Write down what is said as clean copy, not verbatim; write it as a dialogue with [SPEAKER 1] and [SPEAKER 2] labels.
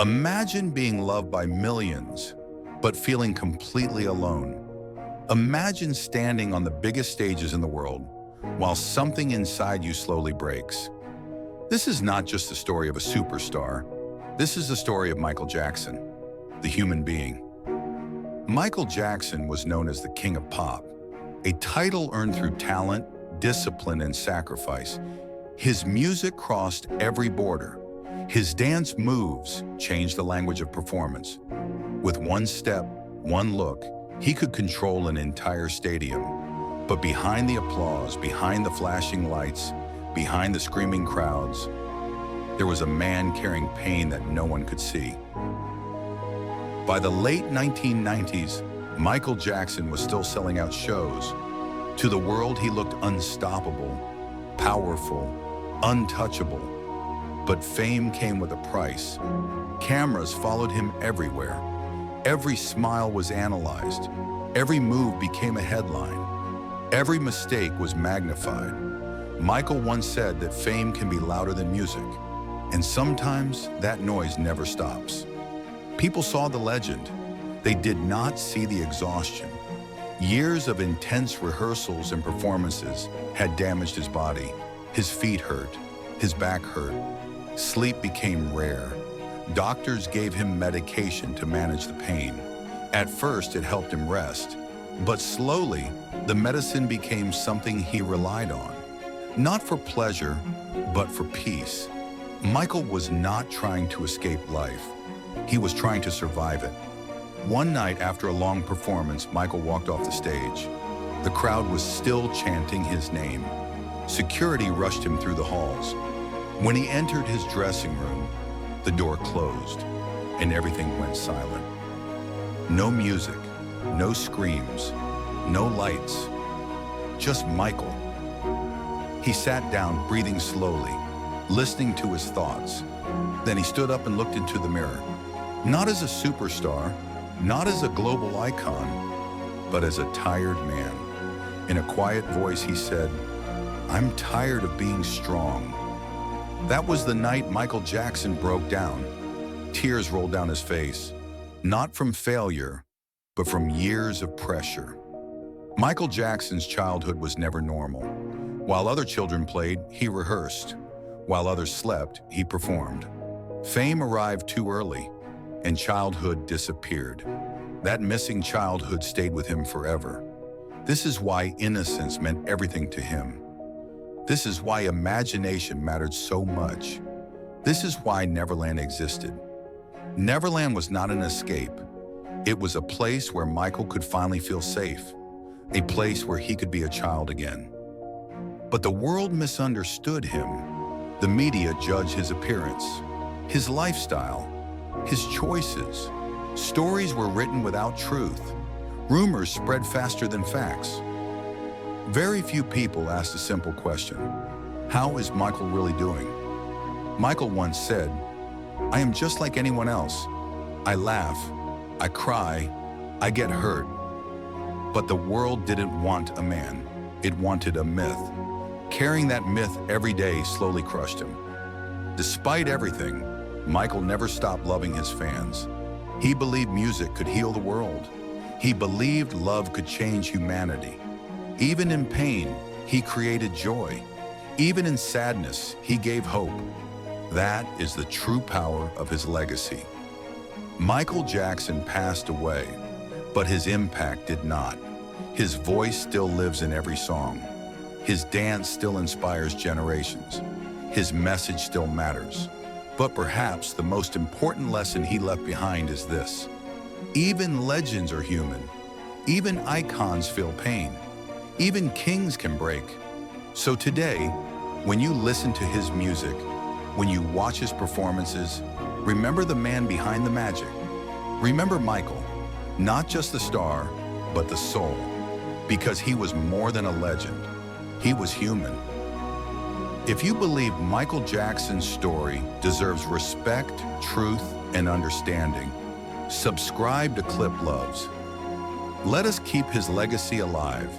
[SPEAKER 1] Imagine being loved by millions, but feeling completely alone. Imagine standing on the biggest stages in the world while something inside you slowly breaks. This is not just the story of a superstar. This is the story of Michael Jackson, the human being. Michael Jackson was known as the King of Pop, a title earned through talent, discipline, and sacrifice. His music crossed every border. His dance moves changed the language of performance. With one step, one look, he could control an entire stadium. But behind the applause, behind the flashing lights, behind the screaming crowds, there was a man carrying pain that no one could see. By the late 1990s, Michael Jackson was still selling out shows. To the world, he looked unstoppable, powerful, untouchable. But fame came with a price. Cameras followed him everywhere. Every smile was analyzed. Every move became a headline. Every mistake was magnified. Michael once said that fame can be louder than music, and sometimes that noise never stops. People saw the legend. They did not see the exhaustion. Years of intense rehearsals and performances had damaged his body. His feet hurt. His back hurt. Sleep became rare. Doctors gave him medication to manage the pain. At first, it helped him rest, but slowly, the medicine became something he relied on. Not for pleasure, but for peace. Michael was not trying to escape life. He was trying to survive it. One night after a long performance, Michael walked off the stage. The crowd was still chanting his name. Security rushed him through the halls. When he entered his dressing room, the door closed and everything went silent. No music, no screams, no lights, just Michael. He sat down, breathing slowly, listening to his thoughts. Then he stood up and looked into the mirror. Not as a superstar, not as a global icon, but as a tired man. In a quiet voice, he said, "I'm tired of being strong." That was the night Michael Jackson broke down. Tears rolled down his face, not from failure, but from years of pressure. Michael Jackson's childhood was never normal. While other children played, he rehearsed. While others slept, he performed. Fame arrived too early, and childhood disappeared. That missing childhood stayed with him forever. This is why innocence meant everything to him. This is why imagination mattered so much. This is why Neverland existed. Neverland was not an escape. It was a place where Michael could finally feel safe, a place where he could be a child again. But the world misunderstood him. The media judged his appearance, his lifestyle, his choices. Stories were written without truth. Rumors spread faster than facts. Very few people asked a simple question: how is Michael really doing? Michael once said, "I am just like anyone else. I laugh, I cry, I get hurt." But the world didn't want a man. It wanted a myth. Carrying that myth every day slowly crushed him. Despite everything, Michael never stopped loving his fans. He believed music could heal the world. He believed love could change humanity. Even in pain, he created joy. Even in sadness, he gave hope. That is the true power of his legacy. Michael Jackson passed away, but his impact did not. His voice still lives in every song. His dance still inspires generations. His message still matters. But perhaps the most important lesson he left behind is this: even legends are human. Even icons feel pain. Even kings can break. So today, when you listen to his music, when you watch his performances, remember the man behind the magic. Remember Michael, not just the star, but the soul. Because he was more than a legend. He was human. If you believe Michael Jackson's story deserves respect, truth, and understanding, subscribe to Clip Loves. Let us keep his legacy alive.